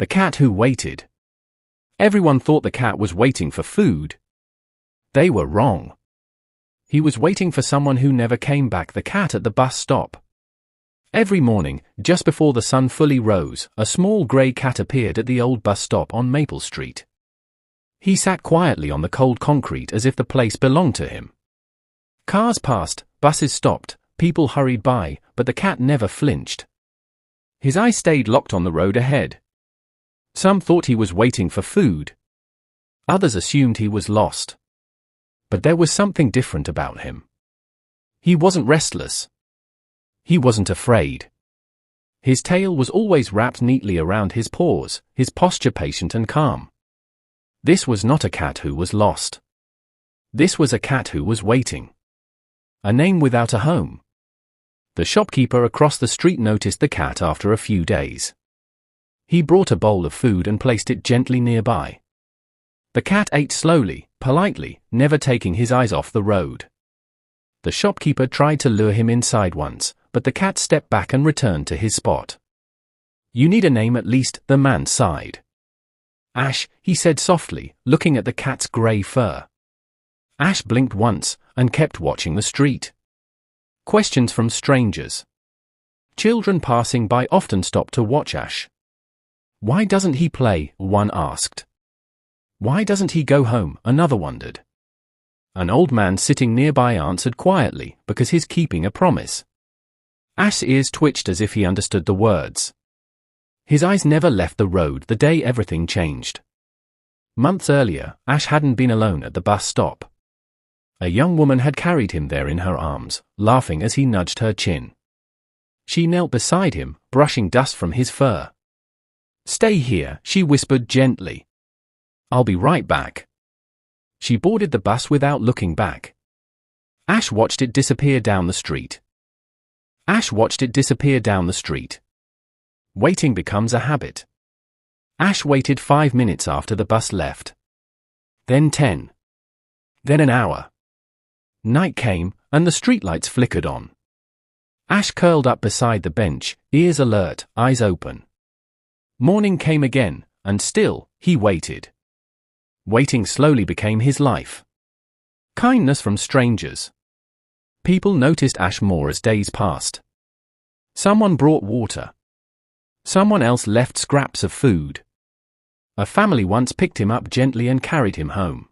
The cat who waited. Everyone thought the cat was waiting for food. They were wrong. He was waiting for someone who never came back, the cat at the bus stop. Every morning, just before the sun fully rose, a small grey cat appeared at the old bus stop on Maple Street. He sat quietly on the cold concrete as if the place belonged to him. Cars passed, buses stopped, people hurried by, but the cat never flinched. His eyes stayed locked on the road ahead. Some thought he was waiting for food. Others assumed he was lost. But there was something different about him. He wasn't restless. He wasn't afraid. His tail was always wrapped neatly around his paws, his posture patient and calm. This was not a cat who was lost. This was a cat who was waiting. A name without a home. The shopkeeper across the street noticed the cat after a few days. He brought a bowl of food and placed it gently nearby. The cat ate slowly, politely, never taking his eyes off the road. The shopkeeper tried to lure him inside once, but the cat stepped back and returned to his spot. "You need a name at least," the man sighed. "Ash," he said softly, looking at the cat's grey fur. Ash blinked once, and kept watching the street. Questions from strangers. Children passing by often stopped to watch Ash. "Why doesn't he play?" one asked. "Why doesn't he go home?" another wondered. An old man sitting nearby answered quietly, "Because he's keeping a promise." Ash's ears twitched as if he understood the words. His eyes never left the road the day everything changed. Months earlier, Ash hadn't been alone at the bus stop. A young woman had carried him there in her arms, laughing as he nudged her chin. She knelt beside him, brushing dust from his fur. "Stay here," she whispered gently. "I'll be right back." She boarded the bus without looking back. Ash watched it disappear down the street. Ash watched it disappear down the street. Waiting becomes a habit. Ash waited 5 minutes after the bus left. Then 10. Then an hour. Night came, and the streetlights flickered on. Ash curled up beside the bench, ears alert, eyes open. Morning came again, and still, he waited. Waiting slowly became his life. Kindness from strangers. People noticed Ash more as days passed. Someone brought water. Someone else left scraps of food. A family once picked him up gently and carried him home.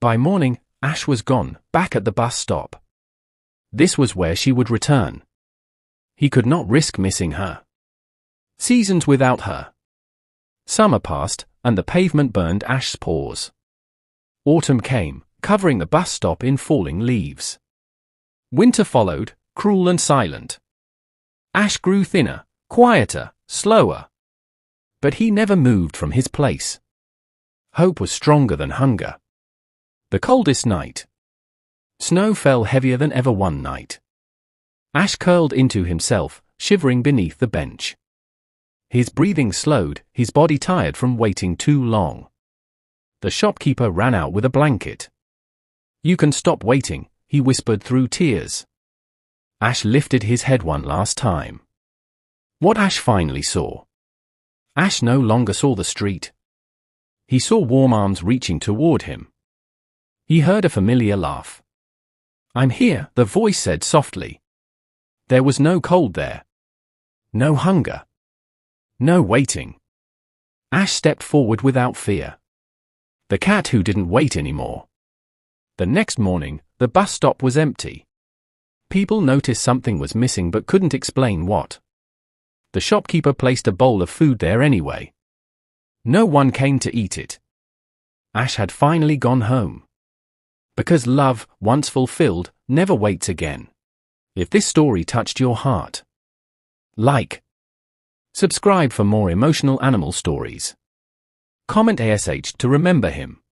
By morning, Ash was gone, back at the bus stop. This was where she would return. He could not risk missing her. Seasons without her. Summer passed, and the pavement burned Ash's paws. Autumn came, covering the bus stop in falling leaves. Winter followed, cruel and silent. Ash grew thinner, quieter, slower. But he never moved from his place. Hope was stronger than hunger. The coldest night. Snow fell heavier than ever one night. Ash curled into himself, shivering beneath the bench. His breathing slowed, his body tired from waiting too long. The shopkeeper ran out with a blanket. "You can stop waiting," he whispered through tears. Ash lifted his head one last time. What Ash finally saw. Ash no longer saw the street. He saw warm arms reaching toward him. He heard a familiar laugh. "I'm here," the voice said softly. There was no cold there. No hunger. No waiting. Ash stepped forward without fear. The cat who didn't wait anymore. The next morning, the bus stop was empty. People noticed something was missing but couldn't explain what. The shopkeeper placed a bowl of food there anyway. No one came to eat it. Ash had finally gone home. Because love, once fulfilled, never waits again. If this story touched your heart, like, subscribe for more emotional animal stories. Comment ASH to remember him.